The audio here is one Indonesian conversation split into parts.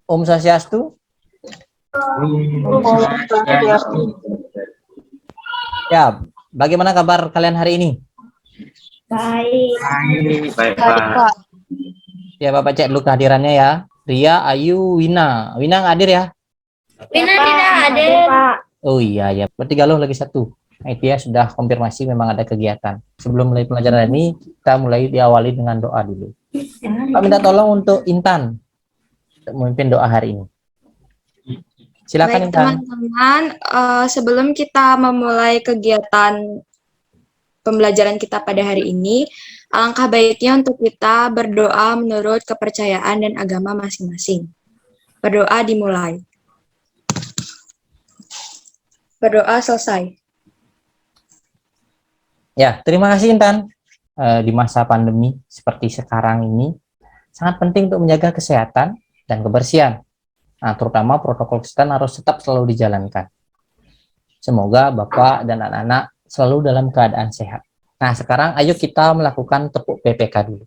Om Swastiastu. Ya, bagaimana kabar kalian hari ini? Baik. Baik, Pak. Ya, Bapak cek dulu kehadirannya ya. Ria, Ayu, Wina. Wina nggak hadir ya? Wina tidak hadir, Pak. Oh iya, ya. Berarti Galuh lagi satu. Nah, itu ya sudah konfirmasi memang ada kegiatan. Sebelum mulai pelajaran ini, kita mulai diawali dengan doa dulu. Pak minta tolong untuk Intan untuk memimpin doa hari ini. Silakan Baik, Intan. teman-teman, sebelum kita memulai kegiatan pembelajaran kita pada hari ini, alangkah baiknya untuk kita berdoa menurut kepercayaan dan agama masing-masing. Berdoa dimulai. Berdoa selesai. Ya, terima kasih Intan. Di masa pandemi seperti sekarang ini, sangat penting untuk menjaga kesehatan dan kebersihan. Nah, terutama protokol kesehatan harus tetap selalu dijalankan. Semoga Bapak dan anak-anak selalu dalam keadaan sehat. Nah, sekarang ayo kita melakukan tepuk PPK dulu.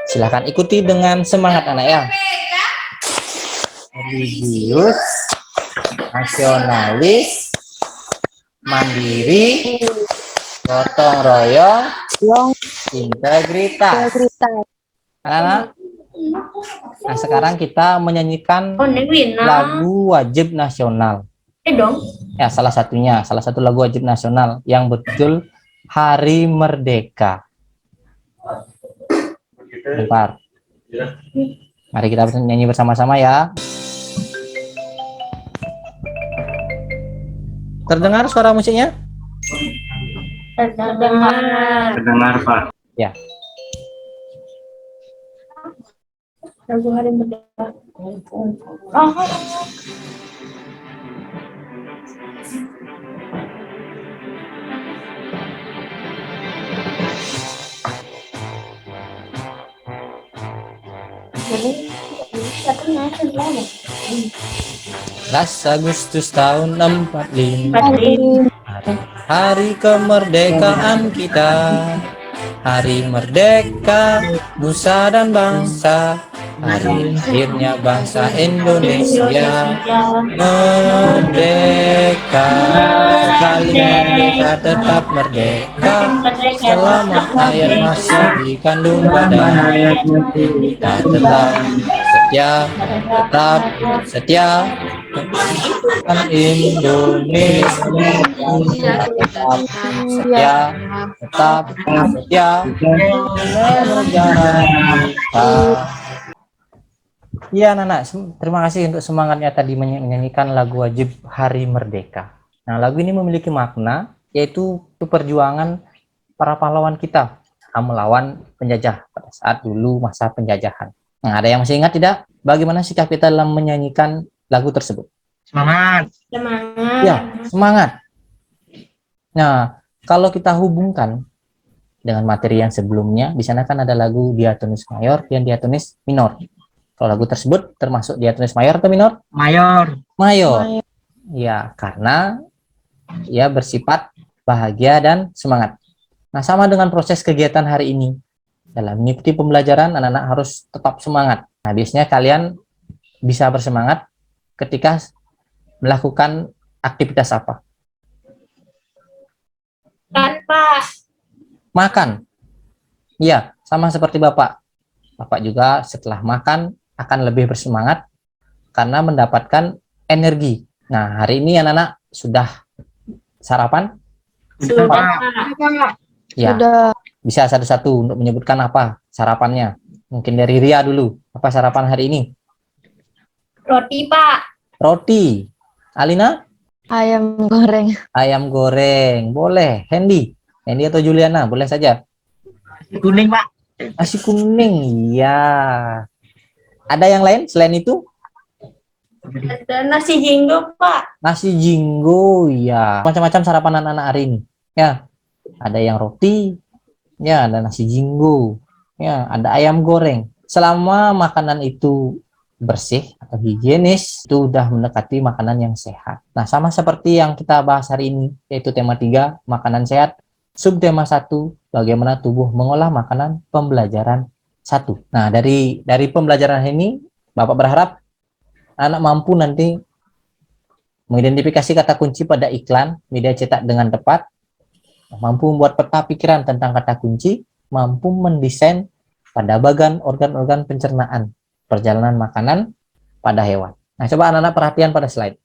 Silahkan ikuti dengan semangat anak ya. Religius, nasionalis, mandiri, gotong royong, integritas. Anak-anak, nah sekarang kita menyanyikan lagu wajib nasional. Ya, salah satu lagu wajib nasional yang betul Hari Merdeka. Bentar. Mari kita nyanyi bersama-sama ya. Terdengar suara musiknya? Terdengar, Pak. Ya. Lagu Hari Merdeka. Agustus tahun 45, hari kemerdekaan kita, hari merdeka nusa dan bangsa, hari lahirnya bangsa Indonesia. Merdeka, sekali merdeka tetap merdeka, selama ayat masih di kandung badan, kita tetap setia kan Indonesia, tetap setia negara kita. Iya, Nana, terima kasih untuk semangatnya tadi menyanyikan lagu wajib Hari Merdeka. Nah, lagu ini memiliki makna, yaitu perjuangan para pahlawan kita melawan penjajah pada saat dulu masa penjajahan. Nah, ada yang masih ingat tidak? Bagaimana sikap kita dalam menyanyikan lagu tersebut? Semangat. Ya, semangat. Nah, kalau kita hubungkan dengan materi yang sebelumnya, di sana kan ada lagu diatonis mayor dan diatonis minor. Kalau lagu tersebut termasuk diatonis mayor atau minor? Mayor. Mayor. Ya, karena ya bersifat bahagia dan semangat. Nah, sama dengan proses kegiatan hari ini. Dalam mengikuti pembelajaran, anak-anak harus tetap semangat. Nah, biasanya kalian bisa bersemangat ketika melakukan aktivitas apa? Pak. Makan. Iya, sama seperti Bapak. Bapak juga setelah makan akan lebih bersemangat karena mendapatkan energi. Nah, hari ini anak-anak sudah sarapan? Sudah. Ya, sudah. Bisa satu-satu untuk menyebutkan apa sarapannya. Mungkin dari Ria dulu. Apa sarapan hari ini? Roti, Pak. Roti. Alina? Ayam goreng. Ayam goreng. Boleh. Hendy? Hendy atau Juliana? Boleh saja. Nasi kuning, Pak. Nasi kuning. Ya. Ada yang lain selain itu? Ada nasi jinggo, Pak. Nasi jinggo, ya. Macam-macam sarapan anak-anak hari ini. Ya. Ada yang roti. Ya, ada nasi jinggo. Ya, ada ayam goreng. Selama makanan itu bersih atau higienis, itu udah mendekati makanan yang sehat. Nah, sama seperti yang kita bahas hari ini, yaitu tema 3, makanan sehat. Subtema 1, bagaimana tubuh mengolah makanan pembelajaran 1. Nah, dari pembelajaran ini, Bapak berharap anak mampu nanti mengidentifikasi kata kunci pada iklan media cetak dengan tepat, mampu membuat peta pikiran tentang kata kunci, mampu mendesain pada bagan organ-organ pencernaan, perjalanan makanan pada hewan. Nah, coba anak-anak perhatian pada slide.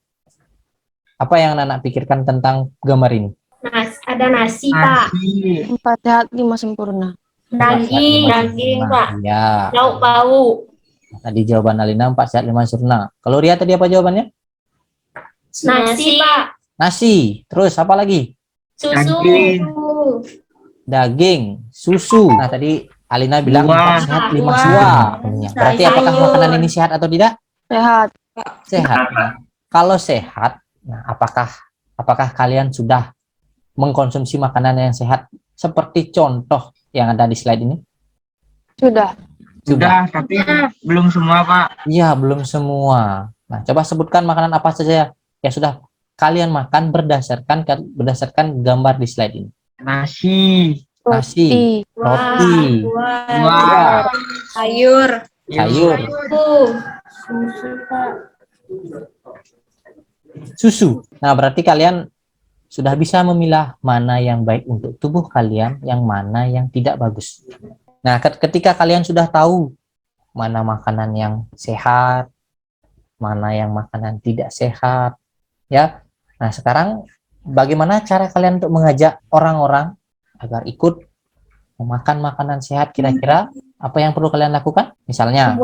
Apa yang anak-anak pikirkan tentang gambar ini? Ada nasi, Pak. Nasi. 4 sehat 5 sempurna. Daging, Pak. Ya, Lauk pauk. tadi jawaban Alina 4 sehat 5 sempurna. Kalau Ria tadi apa jawabannya? Nasi, Pak. Nasi. Terus apa lagi? Susu. Daging. Daging, susu. Nah, tadi Alina bilang Buah. 4 sehat 5 Buah. sempurna. Berarti apakah Sayur. makanan ini sehat atau tidak? Sehat. Sehat. Nah, kalau sehat, nah apakah kalian sudah mengkonsumsi makanan yang sehat seperti contoh yang ada di slide ini? Sudah. Sudah, tapi belum semua, Pak. Iya, belum semua. Nah, coba sebutkan makanan apa saja yang sudah kalian makan berdasarkan gambar di slide ini. Nasi. Nasi, roti, Buah. Sayur. sayur, Susu, Pak. susu. Nah, berarti kalian sudah bisa memilah mana yang baik untuk tubuh kalian, yang mana yang tidak bagus. Nah, ketika kalian sudah tahu mana makanan yang sehat, mana yang makanan tidak sehat, ya. Nah, sekarang bagaimana cara kalian untuk mengajak orang-orang agar ikut memakan makanan sehat? Kira-kira apa yang perlu kalian lakukan? Misalnya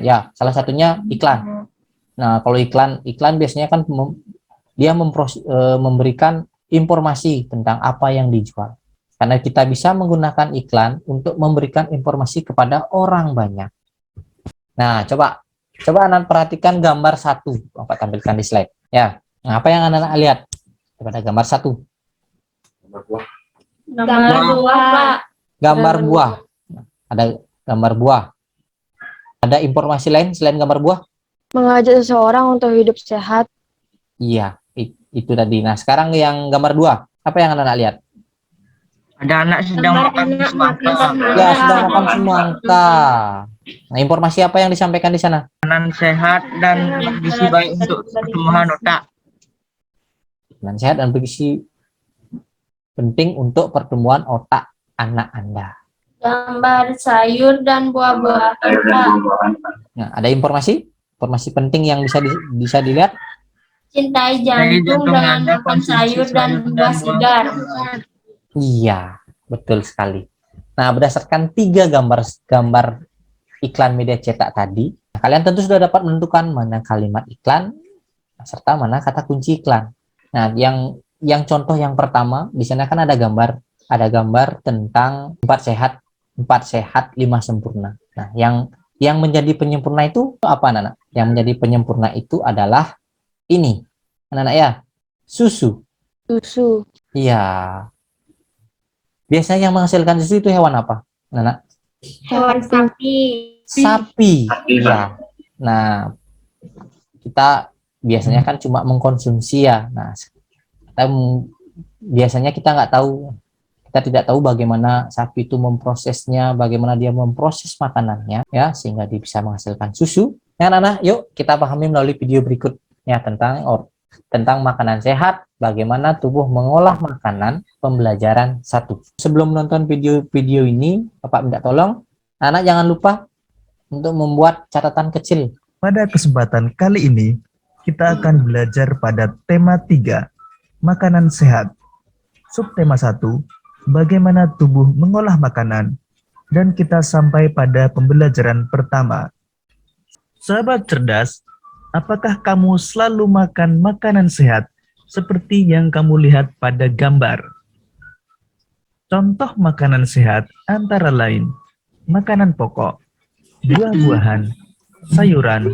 ya, salah satunya iklan. Nah, kalau iklan biasanya kan dia memberikan informasi tentang apa yang dijual. Karena kita bisa menggunakan iklan untuk memberikan informasi kepada orang banyak. Nah, coba anak perhatikan gambar 1, Bapak tampilkan di slide. Ya, nah, apa yang anak lihat pada gambar 1? Gambar buah, Pak. Gambar buah. Ada gambar buah. Ada informasi lain selain gambar buah? Mengajak seseorang untuk hidup sehat. Iya, itu tadi. Nah, sekarang yang gambar 2, apa yang anak lihat? Ada anak sedang Gambar makan anak semangka. makan Ya, sedang makan semangka. Nah, informasi apa yang disampaikan di sana? Makanan sehat dan bergizi baik untuk pertumbuhan otak. Dan sehat dan bergizi penting untuk pertumbuhan otak anak Anda. Gambar sayur dan buah-buahan, Pak. Nah, ada informasi penting yang bisa dilihat. Cintai jantung dengan makan sayur dan buah segar. Iya, betul sekali. Nah, berdasarkan 3 gambar iklan media cetak tadi, kalian tentu sudah dapat menentukan mana kalimat iklan serta mana kata kunci iklan. Nah, yang contoh yang pertama di sana kan ada gambar tentang 4 sehat 5 sempurna. Nah, yang menjadi penyempurna itu apa, anak-anak? Yang menjadi penyempurna itu adalah ini, anak-anak ya, susu. Susu. Iya. Biasanya yang menghasilkan susu itu hewan apa, anak-anak? Hewan sapi. Sapi. Iya. Nah, kita biasanya kan cuma mengkonsumsi ya. Nah, biasanya kita tidak tahu bagaimana sapi itu memprosesnya, bagaimana dia memproses makanannya, ya, sehingga dia bisa menghasilkan susu. Ya, anak-anak, yuk kita pahami melalui video berikutnya tentang makanan sehat, bagaimana tubuh mengolah makanan, pembelajaran 1. Sebelum menonton video ini, Bapak minta tolong, anak jangan lupa untuk membuat catatan kecil. Pada kesempatan kali ini, kita akan belajar pada tema 3, makanan sehat. Subtema 1, bagaimana tubuh mengolah makanan. Dan kita sampai pada pembelajaran pertama. Sahabat cerdas, apakah kamu selalu makan makanan sehat seperti yang kamu lihat pada gambar? Contoh makanan sehat antara lain makanan pokok, buah-buahan, sayuran,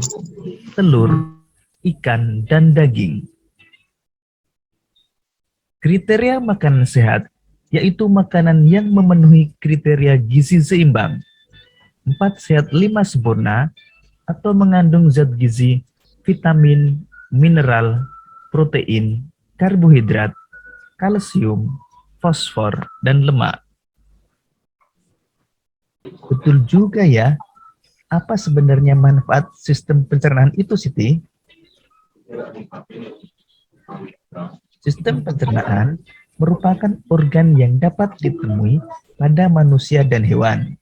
telur, ikan, dan daging. Kriteria makanan sehat yaitu makanan yang memenuhi kriteria gizi seimbang, 4 sehat 5 sempurna, atau mengandung zat gizi, vitamin, mineral, protein, karbohidrat, kalsium, fosfor, dan lemak. Betul juga ya. Apa sebenarnya manfaat sistem pencernaan itu, Siti? Sistem pencernaan merupakan organ yang dapat ditemui pada manusia dan hewan.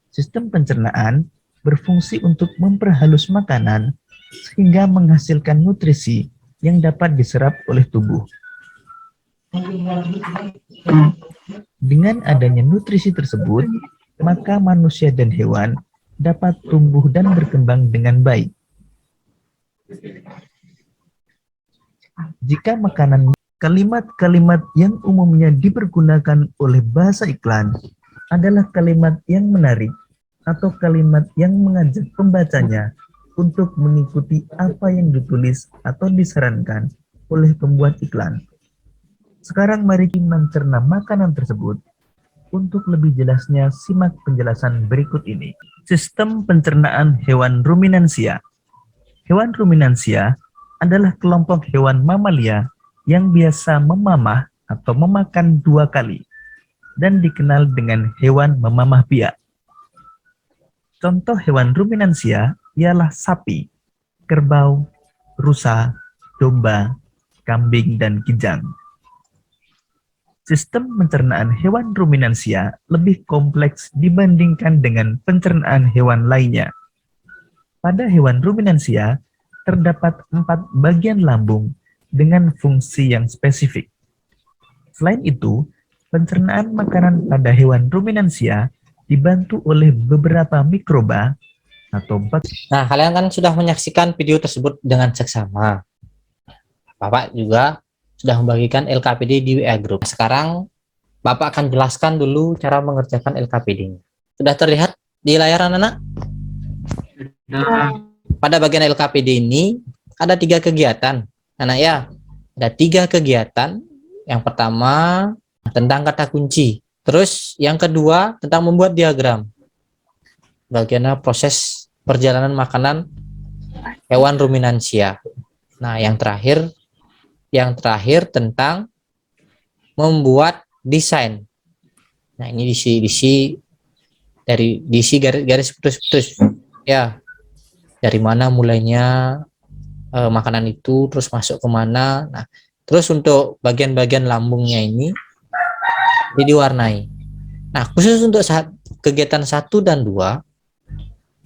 Sistem pencernaan berfungsi untuk memperhalus makanan sehingga menghasilkan nutrisi yang dapat diserap oleh tubuh. Dengan adanya nutrisi tersebut, maka manusia dan hewan dapat tumbuh dan berkembang dengan baik. Jika makanan, kalimat-kalimat yang umumnya dipergunakan oleh bahasa iklan adalah kalimat yang menarik atau kalimat yang mengajak pembacanya untuk mengikuti apa yang ditulis atau disarankan oleh pembuat iklan. Sekarang mari kita mencerna makanan tersebut. Untuk lebih jelasnya, simak penjelasan berikut ini. Sistem pencernaan hewan ruminansia. Hewan ruminansia adalah kelompok hewan mamalia yang biasa memamah atau memakan 2 kali dan dikenal dengan hewan memamah biak. Contoh hewan ruminansia ialah sapi, kerbau, rusa, domba, kambing, dan kijang. Sistem pencernaan hewan ruminansia lebih kompleks dibandingkan dengan pencernaan hewan lainnya. Pada hewan ruminansia, terdapat 4 bagian lambung dengan fungsi yang spesifik. Selain itu, pencernaan makanan pada hewan ruminansia dibantu oleh beberapa mikroba atau bakteri. Nah, kalian kan sudah menyaksikan video tersebut dengan seksama. Bapak juga sudah membagikan LKPD di WA Group. Sekarang Bapak akan jelaskan dulu cara mengerjakan LKPD-nya. Sudah terlihat di layar anak-anak? Pada bagian LKPD ini ada 3 kegiatan, anak ya. Ada 3 kegiatan. Yang pertama tentang kata kunci. Terus yang kedua tentang membuat diagram. Bagaimana proses perjalanan makanan hewan ruminansia. Nah, yang terakhir tentang membuat desain. Nah, ini diisi garis putus-putus. Ya, dari mana mulainya makanan itu, terus masuk ke mana. Nah, terus untuk bagian-bagian lambungnya ini diwarnai. Nah, khusus untuk kegiatan 1 dan 2,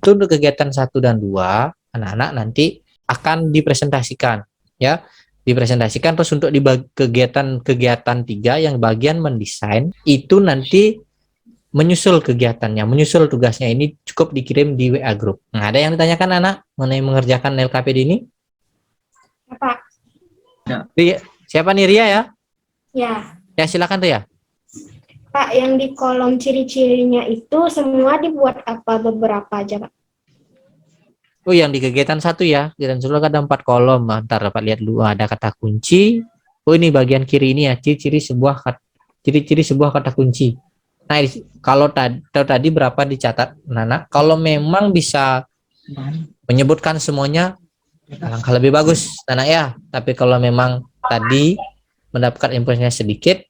itu untuk kegiatan 1 dan 2, anak-anak nanti akan dipresentasikan, ya. Dipresentasikan. Terus untuk di kegiatan 3 yang bagian mendesain, itu nanti menyusul kegiatannya, menyusul tugasnya ini cukup dikirim di WA Group. Nah, ada yang ditanyakan anak mengenai mengerjakan LKPD ini? Pak. Ria, siapa nih, Ria ya? Ya. Ya, silakan Ria. Pak, yang di kolom ciri-cirinya itu semua dibuat apa, beberapa aja, Pak? Oh, yang di kegiatan 1 ya. Kegiatan 1 ada 4 kolom. Ntar dapat lihat dulu, ada kata kunci. Oh, ini bagian kiri ini ya, ciri-ciri sebuah kata kunci. Nah, kalau tadi berapa dicatat, Nana? Kalau memang bisa menyebutkan semuanya, alangkah lebih bagus, Nana ya. Tapi kalau memang tadi mendapatkan infonya sedikit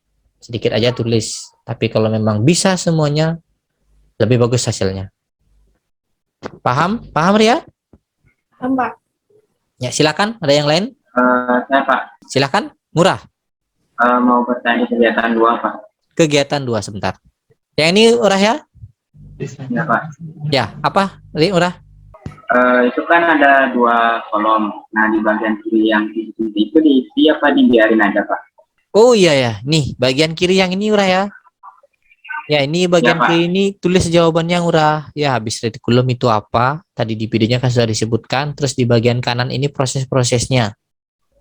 aja tulis. Tapi kalau memang bisa semuanya, lebih bagus hasilnya. Paham? Paham, Ria? Pak. Ya, silakan. Ada yang lain? Saya Pak, Silakan. Murah. mau bertanya kegiatan 2 Pak. Kegiatan 2 sebentar. Yang ini Urah ya? Ya Pak. Ya, apa? Urah? Itu kan ada 2 kolom. Nah, di bagian kiri yang itu diisi apa dibiarin aja Pak? Oh iya ya. Nih, bagian kiri yang ini Urah ya. Ya, ini bagian Ya, Pak. kiri ini tulis jawabannya Urah. Ya, habis retikulum itu apa? Tadi di videonya kan sudah disebutkan. Terus di bagian kanan ini proses-prosesnya.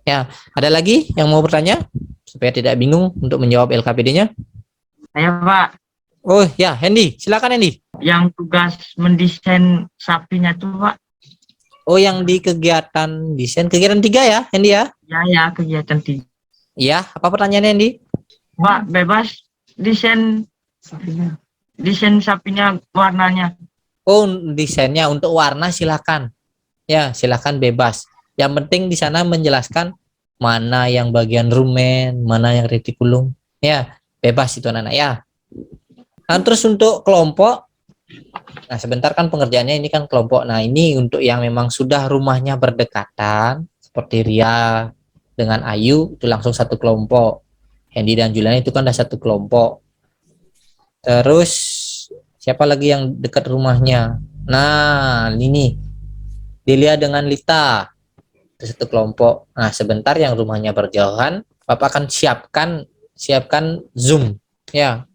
Ya, ada lagi yang mau bertanya? Supaya tidak bingung untuk menjawab LKPD-nya. Saya Pak, Oh ya, Hendy. Silakan Hendy. yang tugas mendesain sapinya tuh Pak. Oh, yang di kegiatan desain. Kegiatan 3 ya, Hendy ya? Ya, kegiatan 3. Iya, apa pertanyaannya Hendy? Pak, bebas desain sapinya warnanya. Oh, desainnya untuk warna silakan. Ya, silakan bebas. Yang penting di sana menjelaskan mana yang bagian rumen, mana yang retikulum. Ya, bebas itu anak-anak ya. Nah, terus untuk kelompok, nah sebentar kan pengerjaannya ini kan kelompok. Nah ini untuk yang memang sudah rumahnya berdekatan, seperti Ria dengan Ayu itu langsung satu kelompok. Hendy dan Juliana itu kan ada satu kelompok. Terus siapa lagi yang dekat rumahnya? Nah ini Delia dengan Lita itu satu kelompok. Nah sebentar yang rumahnya berjauhan, Bapak akan siapkan Zoom ya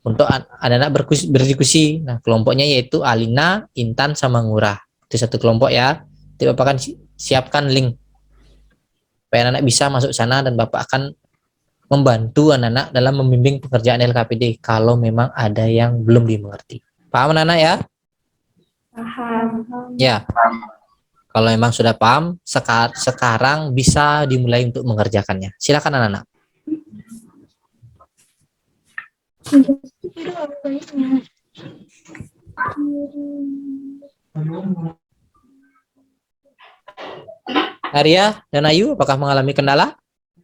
untuk anak-anak berdiskusi. Nah, kelompoknya yaitu Alina, Intan, sama Ngurah. Itu satu kelompok ya. Jadi Bapak akan siapkan link supaya anak-anak bisa masuk sana dan Bapak akan membantu anak-anak dalam membimbing pekerjaan LKPD kalau memang ada yang belum dimengerti. Paham anak-anak ya? Paham. Ya. Kalau memang sudah paham, sekarang bisa dimulai untuk mengerjakannya. Silakan anak-anak. Arya dan Ayu, apakah mengalami kendala?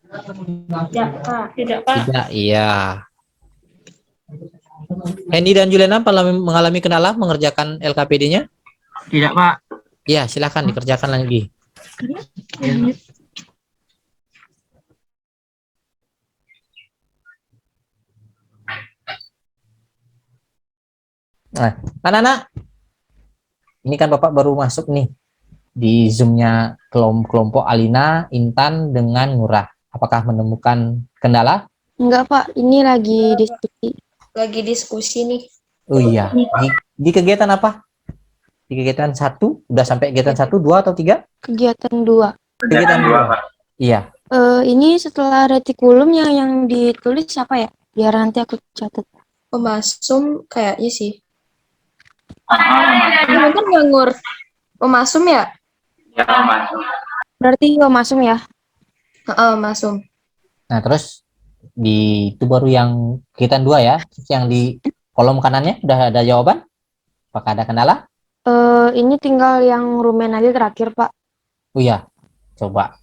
Tidak, Pak. Tidak, Pak. Tidak, iya. Hendy dan Juliana mengalami kendala mengerjakan LKPD-nya? Tidak, Pak. Iya, silakan dikerjakan lagi. Nah, anak-anak, ini kan Bapak baru masuk nih di Zoom-nya kelompok Alina, Intan, dengan Ngurah. Apakah menemukan kendala? Enggak, Pak. Ini lagi diskusi. Lagi diskusi nih. Oh iya, di kegiatan apa? Di kegiatan 1, udah sampai kegiatan 1, 2, atau 3? Kegiatan 2. Kegiatan 2, Pak. Iya. Ini setelah retikulumnya yang ditulis apa ya? Biar nanti aku catat. Pemasum kayaknya sih. Ini kan nganggur. Pemasum ya? Ya, masuk. Berarti masuk ya? Masum. Nah, terus itu baru yang kegiatan 2 ya. Terus yang di kolom kanannya udah ada jawaban? Apakah ada kendala? Ini tinggal yang rumen aja terakhir, Pak. Oh iya, coba.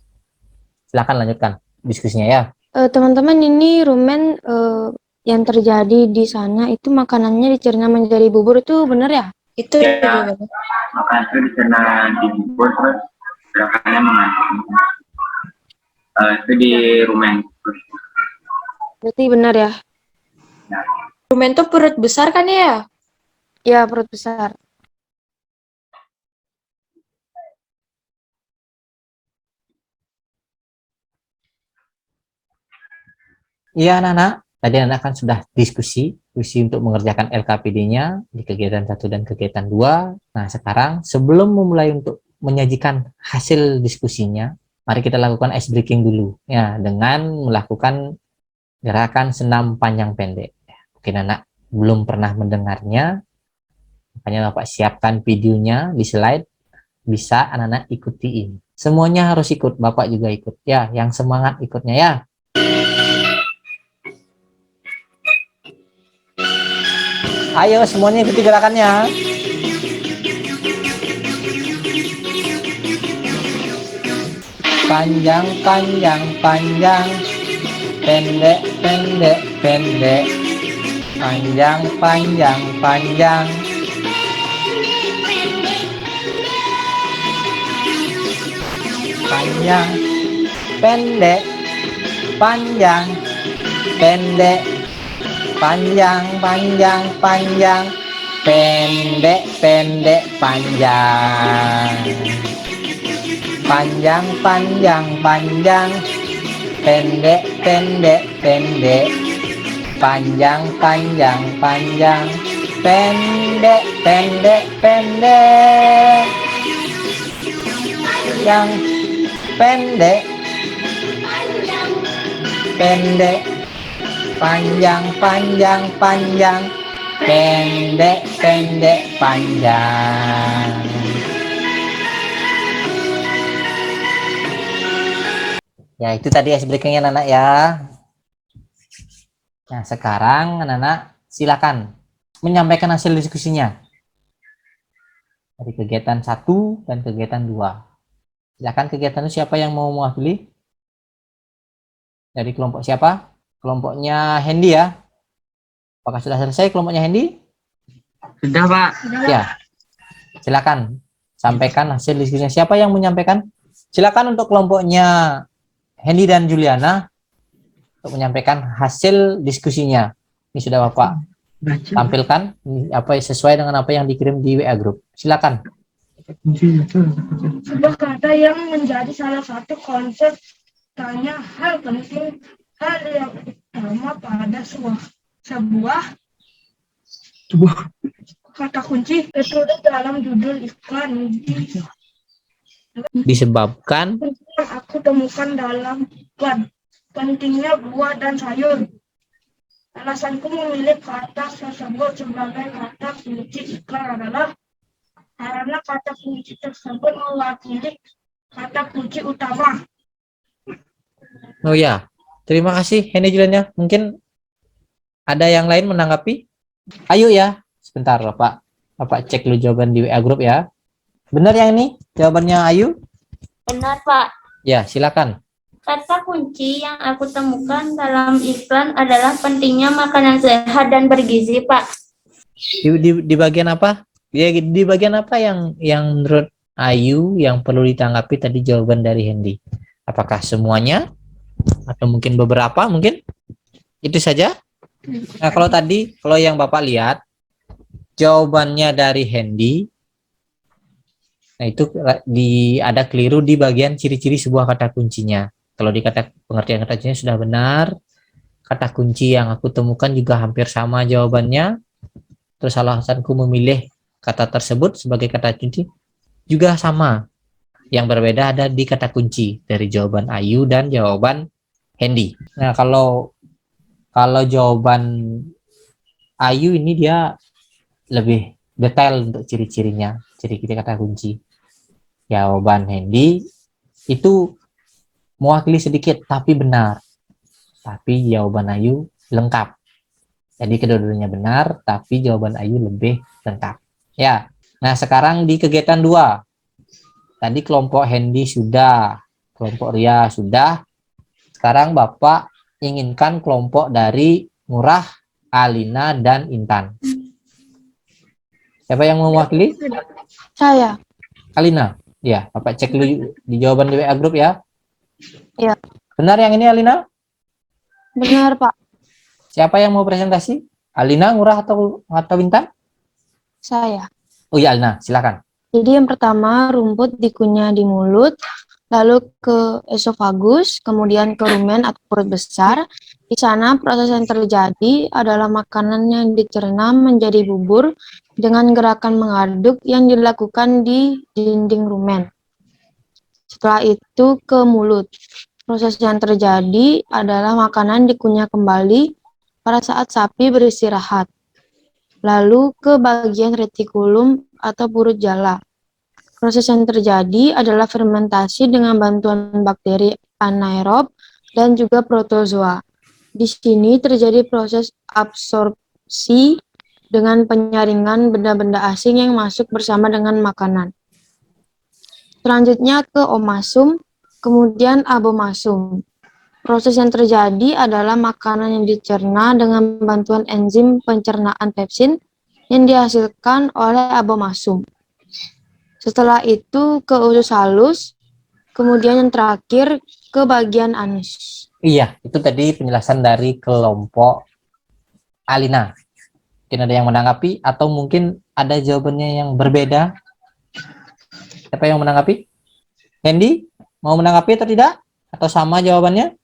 Silakan lanjutkan diskusinya ya. Teman-teman, ini rumen yang terjadi di sana itu makanannya dicerna menjadi bubur, itu benar ya? Itu Ya. gimana? Maka itu dicerna dibubur terus gerakannya mengatur. Itu di rumen. Berarti benar ya? Rumen tuh perut besar kan ya? Ya, perut besar. Iya anak-anak, tadi anak kan sudah diskusi untuk mengerjakan LKPD-nya di kegiatan 1 dan kegiatan 2. Nah sekarang sebelum memulai untuk menyajikan hasil diskusinya, mari kita lakukan ice breaking dulu ya dengan melakukan gerakan senam panjang pendek. Mungkin anak belum pernah mendengarnya, makanya Bapak siapkan videonya di slide, bisa anak-anak ikuti ini. Semuanya harus ikut, Bapak juga ikut ya, yang semangat ikutnya ya. Ayo semuanya ikuti gerakannya. Panjang, panjang, panjang. Pendek, pendek, pendek. Panjang, panjang, panjang. Panjang, pendek, panjang, pendek. Panjang, panjang, panjang, pendek, pendek, panjang. Panjang, panjang, panjang, pendek, pendek, pendek. Panjang, panjang, panjang, pendek, pendek, pendek. Yang pendek, pendek. Panjang, panjang, panjang, pendek, pendek, panjang. Ya, itu tadi ice breaking-nya anak-anak ya. Nah, sekarang anak-anak silakan menyampaikan hasil diskusinya dari kegiatan 1 dan kegiatan 2. Silakan kegiatan itu siapa yang mau mewakili? Dari kelompok siapa? Kelompoknya Hendy ya. Apakah sudah selesai kelompoknya Hendy? Sudah, Pak. Ya, silakan sampaikan hasil diskusinya. Siapa yang menyampaikan? Silakan untuk kelompoknya Hendy dan Juliana untuk menyampaikan hasil diskusinya. Ini sudah Bapak tampilkan apa sesuai dengan apa yang dikirim di WA Group. Silakan. Sebuah kata yang menjadi salah satu konsep tanya hal penting, hal yang utama pada sebuah kata kunci tertulis dalam judul iklan Disebabkan yang aku temukan dalam iklan. Pentingnya buah dan sayur. Alasanku memilih kata tersebut sebagai kata kunci iklan adalah karena kata kunci tersebut mewakili kata kunci utama. Oh ya, terima kasih Hendy Juliana. Mungkin ada yang lain menanggapi? Ayo ya, sebentar Bapak cek dulu jawaban di WA Group ya. Benar yang ini jawabannya Ayu? Benar, Pak. Ya, silakan. Kata kunci yang aku temukan dalam iklan adalah pentingnya makanan sehat dan bergizi, Pak. Di bagian apa? Di bagian apa yang menurut Ayu yang perlu ditanggapi tadi jawaban dari Hendy? Apakah semuanya? Atau mungkin beberapa mungkin? Itu saja? Nah, kalau yang Bapak lihat, jawabannya dari Hendy, nah itu ada keliru di bagian ciri-ciri sebuah kata kuncinya. Kalau di pengertian kata kuncinya sudah benar, kata kunci yang aku temukan juga hampir sama jawabannya. Terus alasanku memilih kata tersebut sebagai kata kunci juga sama. Yang berbeda ada di kata kunci dari jawaban Ayu dan jawaban Hendy. Nah, kalau jawaban Ayu ini dia lebih detail untuk ciri-cirinya, ciri-ciri kata kunci. Jawaban Hendy itu mewakili sedikit tapi benar. Tapi jawaban Ayu lengkap. Jadi kedua-duanya benar, tapi jawaban Ayu lebih lengkap. Ya. Nah, sekarang di kegiatan 2. Tadi kelompok Hendy sudah, kelompok Ria sudah. Sekarang Bapak inginkan kelompok dari Murah, Alina, dan Intan. Siapa yang mewakili? Saya. Alina. Ya, Bapak cek dulu di jawaban di WA Group ya. Ya. Benar yang ini Alina? Benar, Pak. Siapa yang mau presentasi? Alina, Murah, atau Intan? Saya. Oh iya Alina, silakan. Jadi yang pertama rumput dikunyah di mulut, lalu ke esofagus, kemudian ke rumen atau perut besar. Di sana proses yang terjadi adalah makanan yang dicerna menjadi bubur dengan gerakan mengaduk yang dilakukan di dinding rumen. Setelah itu ke mulut. Proses yang terjadi adalah makanan dikunyah kembali pada saat sapi beristirahat. Lalu ke bagian retikulum atau perut jala. Proses yang terjadi adalah fermentasi dengan bantuan bakteri anaerob dan juga protozoa. Di sini terjadi proses absorpsi dengan penyaringan benda-benda asing yang masuk bersama dengan makanan. Selanjutnya ke omasum, kemudian abomasum. Proses yang terjadi adalah makanan yang dicerna dengan bantuan enzim pencernaan pepsin yang dihasilkan oleh abomasum. Setelah itu ke usus halus, kemudian yang terakhir ke bagian anus. Iya, itu tadi penjelasan dari kelompok Alina. Mungkin ada yang menanggapi atau mungkin ada jawabannya yang berbeda. Siapa yang menanggapi? Hendy, mau menanggapi atau tidak? Atau sama jawabannya?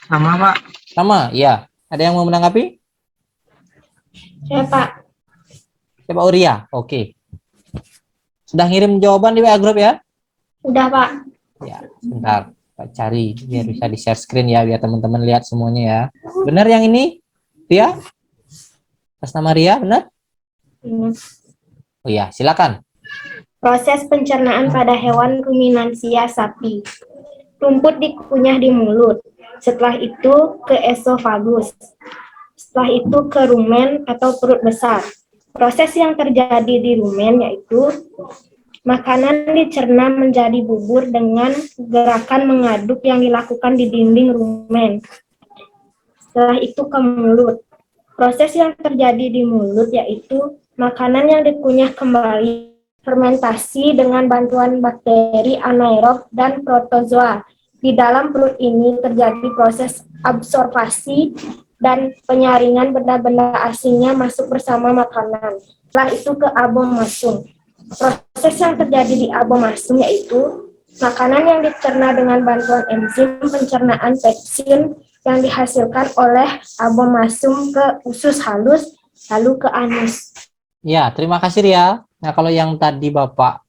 Sama, Pak. Sama, iya. Ada yang mau menanggapi? Ya, Pak. Coba Uria, oke. Sudah ngirim jawaban di WA Group ya? Udah, Pak. Ya, sebentar. Pak cari, biar bisa di-share screen ya, biar teman-teman lihat semuanya ya. Benar yang ini? Ria? Atas nama Ria, benar? Oh iya, silakan. Proses pencernaan pada hewan ruminansia sapi. Rumput dikunyah di mulut. Setelah itu ke esofagus. Setelah itu ke rumen atau perut besar. Proses yang terjadi di rumen yaitu makanan dicerna menjadi bubur dengan gerakan mengaduk yang dilakukan di dinding rumen. Setelah itu ke mulut. Proses yang terjadi di mulut yaitu makanan yang dikunyah kembali, fermentasi dengan bantuan bakteri anaerob dan protozoa. Di dalam perut ini terjadi proses absorbasi dan penyaringan benda-benda asingnya masuk bersama makanan. Setelah itu ke abomasum. Proses yang terjadi di abomasum yaitu makanan yang dicerna dengan bantuan enzim pencernaan pepsin yang dihasilkan oleh abomasum ke usus halus, lalu ke anus. Ya, terima kasih Ria. Nah, kalau yang tadi Bapak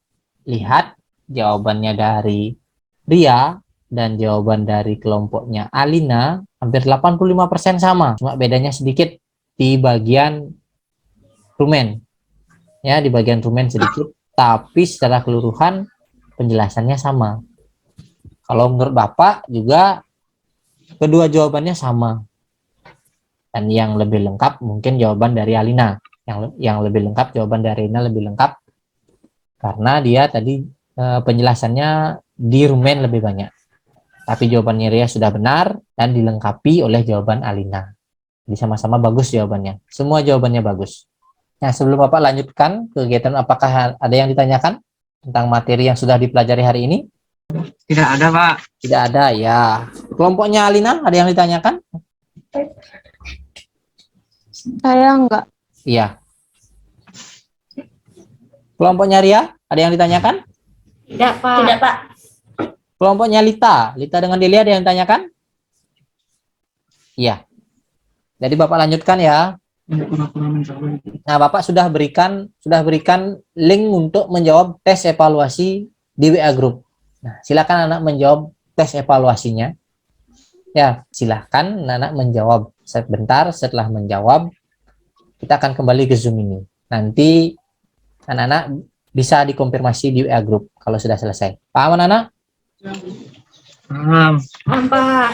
lihat, jawabannya dari Ria dan jawaban dari kelompoknya Alina, hampir 85% sama. Cuma bedanya sedikit di bagian rumen. Ya, di bagian rumen sedikit, tapi secara keseluruhan penjelasannya sama. Kalau menurut Bapak juga kedua jawabannya sama. Dan yang lebih lengkap mungkin jawaban dari Alina. Yang lebih lengkap, jawaban dari Alina lebih lengkap. Karena dia tadi penjelasannya di rumen lebih banyak. Tapi jawabannya Ria sudah benar dan dilengkapi oleh jawaban Alina. Jadi sama-sama bagus jawabannya. Semua jawabannya bagus. Nah, sebelum Bapak lanjutkan kegiatan, apakah ada yang ditanyakan tentang materi yang sudah dipelajari hari ini? Tidak ada, Pak. Tidak ada, ya. Kelompoknya Alina, ada yang ditanyakan? Saya enggak. Iya. Kelompoknya Ria, ada yang ditanyakan? Tidak, Pak. Tidak, Pak. Kelompoknya Lita dengan Delia, ada yang ditanyakan? Iya. Jadi Bapak lanjutkan ya. Nah, Bapak sudah berikan link untuk menjawab tes evaluasi di WA Group. Nah, silakan anak menjawab tes evaluasinya. Ya, silakan anak menjawab. Sebentar setelah menjawab, kita akan kembali ke Zoom ini. Nanti anak-anak bisa dikonfirmasi di WA Group kalau sudah selesai. Paham anak-anak? Paham. Apa?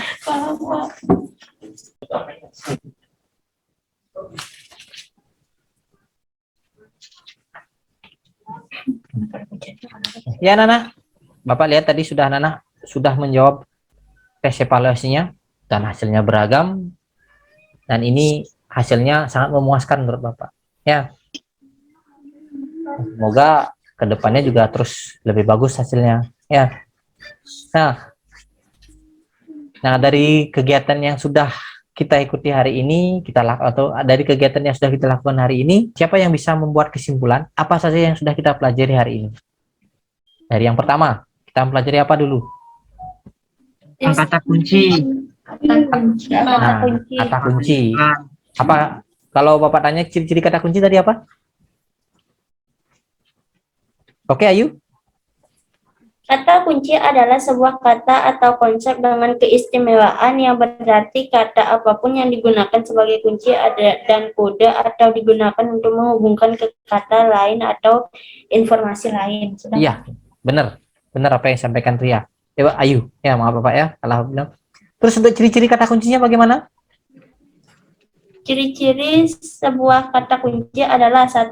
Ya, Nana. Bapak lihat tadi sudah Nana sudah menjawab tes evaluasinya dan hasilnya beragam. Dan ini hasilnya sangat memuaskan menurut Bapak. Ya. Semoga kedepannya juga terus lebih bagus hasilnya. Ya. Nah, dari kegiatan yang sudah kita ikuti hari ini, dari kegiatan yang sudah kita lakukan hari ini, siapa yang bisa membuat kesimpulan apa saja yang sudah kita pelajari hari ini? Dari yang pertama, kita mempelajari apa dulu? Kata kunci. Kata kunci. Apa? Kalau Bapak tanya ciri-ciri kata kunci tadi apa? Oke, Ayu. Kata kunci adalah sebuah kata atau konsep dengan keistimewaan yang berarti kata apapun yang digunakan sebagai kunci dan kode atau digunakan untuk menghubungkan ke kata lain atau informasi lain. Iya, benar apa yang disampaikan Ria. Coba Ayu, ya maaf Bapak ya, salah bilang. Terus untuk ciri-ciri kata kuncinya bagaimana? Ciri-ciri sebuah kata kunci adalah: 1.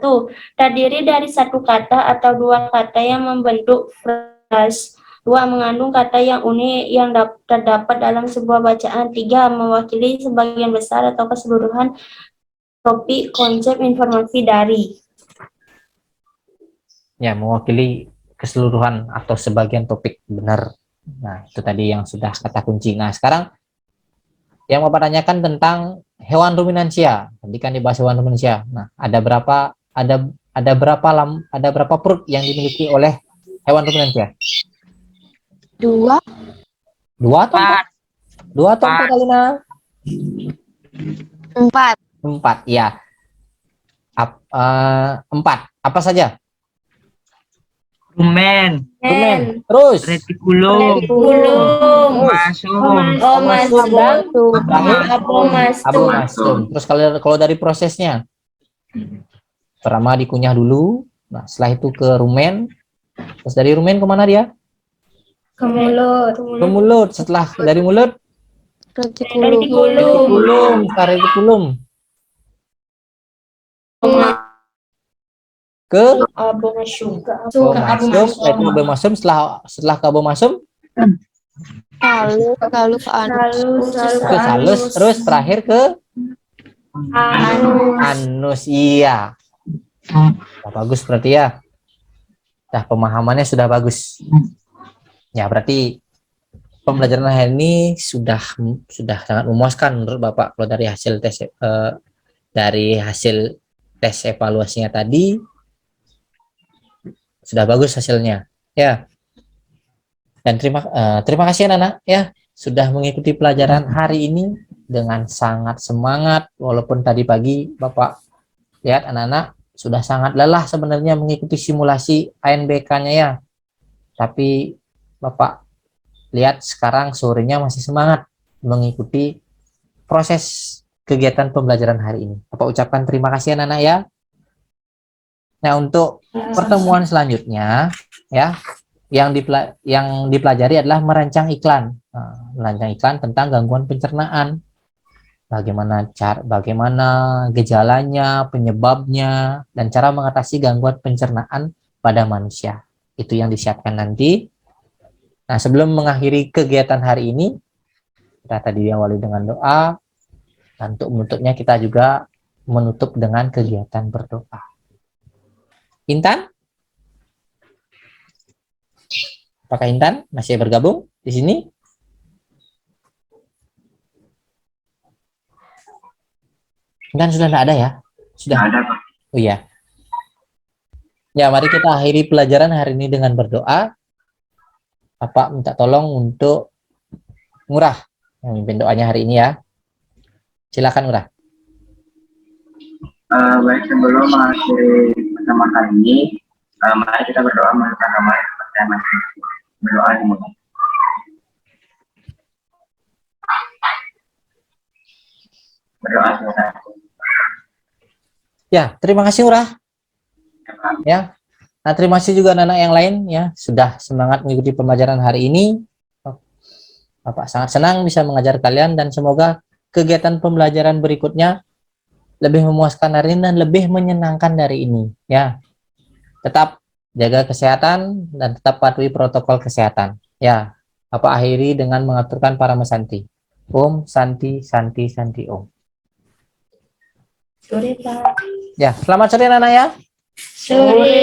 Terdiri dari satu kata atau dua kata yang membentuk frase. 2. Mengandung kata yang unik yang terdapat dalam sebuah bacaan. 3. Mewakili sebagian besar atau keseluruhan topik, konsep, informasi dari. Ya, mewakili keseluruhan atau sebagian topik, benar. Nah, itu tadi yang sudah kata kunci. Nah, sekarang yang Bapak tanyakan tentang hewan ruminansia. Tadi kan dibahas hewan ruminansia. Nah, ada berapa perut yang dimiliki oleh hewan ruminansia? 2. 2 atau 4? 2 atau 4 kali nah? 4. 4, ya. 4. Apa saja? Rumen. Terus? Retikulum. Abomasum. Terus kalau dari prosesnya? Pertama dikunyah dulu. Nah, setelah itu ke rumen. Terus dari rumen kemana dia? Ke mulut. Ke mulut. Setelah dari mulut? Retikulum. Retikulum. Ke Abomasum. abomasum. Setelah ke abomasum? Lalu ke anus. Ke salus. Terus terakhir ke Anus, iya. Nah, bagus berarti ya. Nah, pemahamannya sudah bagus. Ya, berarti pembelajaran hari ini sudah sangat memuaskan menurut Bapak. Kalau dari hasil tes evaluasinya tadi sudah bagus hasilnya. Ya. Dan terima kasih Nana ya sudah mengikuti pelajaran hari ini dengan sangat semangat, walaupun tadi pagi Bapak lihat anak-anak sudah sangat lelah sebenarnya mengikuti simulasi ANBK-nya ya. Tapi Bapak lihat sekarang sorenya masih semangat mengikuti proses kegiatan pembelajaran hari ini. Bapak ucapkan terima kasih anak-anak ya. Nah, untuk pertemuan selanjutnya ya yang dipelajari adalah merancang iklan. Merancang iklan tentang gangguan pencernaan. Bagaimana gejalanya, penyebabnya, dan cara mengatasi gangguan pencernaan pada manusia. Itu yang disiapkan nanti. Nah, sebelum mengakhiri kegiatan hari ini, kita tadi diawali dengan doa, dan untuk menutupnya kita juga menutup dengan kegiatan berdoa. Intan? Apakah Intan masih bergabung di sini? Intan sudah tidak ada ya? Sudah. Ada, Pak. Oh iya. Ya, mari kita akhiri pelajaran hari ini dengan berdoa. Bapak minta tolong untuk Ngurah memimpin doanya hari ini ya. Silakan Ngurah. Baik, sebelum mengakhiri pertemuan kali ini, mari kita berdoa menurut agama kepercayaan masing-masing. Berdoa dimulai. Berdoa selesai. Ya, terima kasih Ngurah. Ya. Nah, terima kasih juga anak-anak yang lain ya sudah semangat mengikuti pembelajaran hari ini. Bapak sangat senang bisa mengajar kalian dan semoga kegiatan pembelajaran berikutnya lebih memuaskan hari ini dan lebih menyenangkan dari ini ya. Tetap jaga kesehatan dan tetap patuhi protokol kesehatan ya. Bapak akhiri dengan mengaturkan para mesanti. Om Santi Santi Santi Om. Sore, Pak. Ya, selamat sore anak-anak ya. Sore.